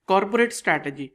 Corporate strategy.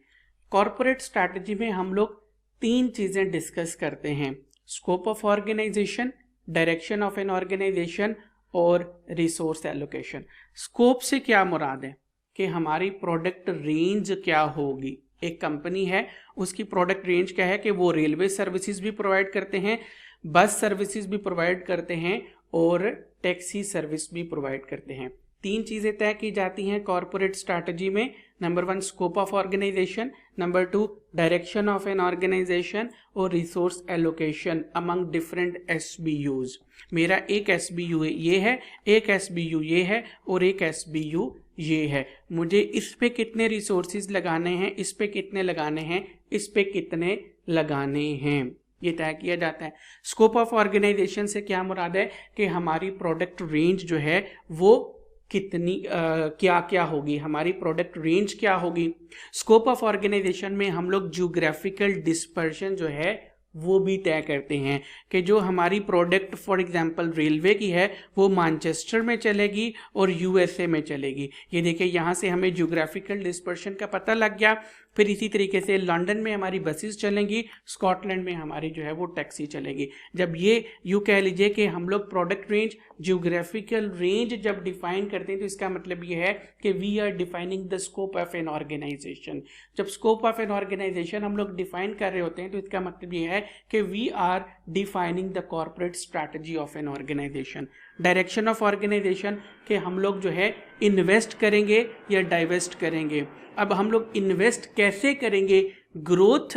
Corporate strategy में हम लोग 3 चीज़ें डिस्कस करते हैं, scope of organisation, direction of an organisation और रिसोर्स एलोकेशन। स्कोप से क्या मुराद है कि हमारी प्रोडक्ट रेंज क्या होगी। एक कंपनी है, उसकी प्रोडक्ट रेंज क्या है कि वो रेलवे सर्विसेज भी प्रोवाइड करते हैं, बस सर्विसेज भी प्रोवाइड करते हैं और टैक्सी सर्विस भी प्रोवाइड करते हैं। 3 चीज़ें तय की जाती हैं कॉर्पोरेट स्ट्रैटेजी में। Number 1 scope of organization, number 2 direction of an organisation और resource allocation among different SBUs। मेरा एक SBU ये है, एक SBU ये है और एक SBU ये है। मुझे इस पे कितने रिसोर्सेज लगाने हैं, इस पे कितने लगाने हैं, इस पे कितने लगाने हैं, ये तय किया जाता है। स्कोप ऑफ ऑर्गेनाइजेशन से क्या मुराद है कि हमारी प्रोडक्ट रेंज जो है वो कितनी क्या क्या होगी, हमारी प्रोडक्ट रेंज क्या होगी। स्कोप ऑफ ऑर्गेनाइजेशन में हम लोग ज्योग्राफिकल डिस्पर्शन जो है वो भी तय करते हैं कि जो हमारी प्रोडक्ट फॉर एग्जांपल रेलवे की है वो मैनचेस्टर में चलेगी और USA में चलेगी। ये देखिए यहाँ से हमें ज्योग्राफिकल डिस्पर्शन का पता लग गया। फिर इसी तरीके से लंदन में हमारी बसेस चलेंगी, स्कॉटलैंड में हमारी जो है वो टैक्सी चलेगी। जब ये यूँ कह लीजिए कि हम लोग प्रोडक्ट रेंज, ज्योग्राफिकल रेंज जब डिफाइन करते हैं तो इसका मतलब ये है कि we are defining the scope of an organisation. जब स्कोप ऑफ एन ऑर्गेनाइजेशन हम लोग डिफाइन कर रहे होते हैं तो इसका मतलब ये है कि we are defining the corporate strategy of an organisation. Direction of organisation के हम लोग जो है इन्वेस्ट करेंगे या डाइवेस्ट करेंगे। अब हम लोग इन्वेस्ट कैसे करेंगे, ग्रोथ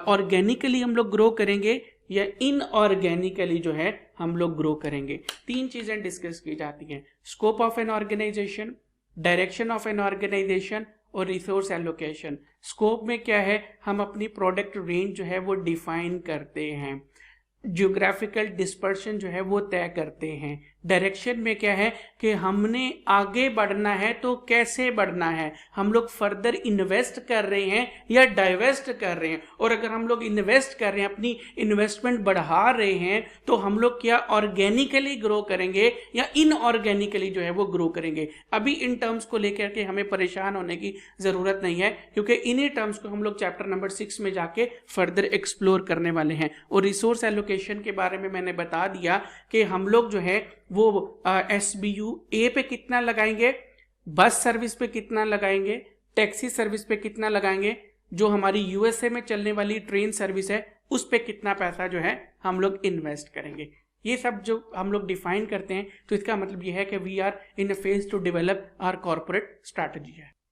ऑर्गेनिकली हम लोग ग्रो करेंगे या इनऑर्गेनिकली जो है हम लोग ग्रो करेंगे। 3 चीजें डिस्कस की जाती हैं, scope of an organisation, direction of an organisation और रिसोर्स एलोकेशन। स्कोप में क्या है, हम अपनी प्रोडक्ट रेंज जो है वो डिफाइन करते हैं, ज्योग्राफिकल डिस्पर्शन जो है वो तय करते हैं। डायरेक्शन में क्या है कि हमने आगे बढ़ना है तो कैसे बढ़ना है, हम लोग फर्दर इन्वेस्ट कर रहे हैं या डाइवेस्ट कर रहे हैं। और अगर हम लोग इन्वेस्ट कर रहे हैं, अपनी इन्वेस्टमेंट बढ़ा रहे हैं, तो हम लोग क्या ऑर्गेनिकली ग्रो करेंगे या इनऑर्गेनिकली जो है वो ग्रो करेंगे। अभी इन टर्म्स को लेकर के हमें परेशान होने की जरूरत नहीं है, क्योंकि इन्हीं टर्म्स को हम लोग चैप्टर नंबर 6 में जाके फर्दर एक्सप्लोर करने वाले हैं। और रिसोर्स एलोकेशन के बारे में मैंने बता दिया कि हम लोग जो है वो SBU A पे कितना लगाएंगे, बस सर्विस पे कितना लगाएंगे, टैक्सी सर्विस पे कितना लगाएंगे, जो हमारी USA में चलने वाली ट्रेन सर्विस है उस पे कितना पैसा जो है हम लोग इन्वेस्ट करेंगे। ये सब जो हम लोग डिफाइन करते हैं तो इसका मतलब ये है कि we are in a phase to develop our corporate strategy है।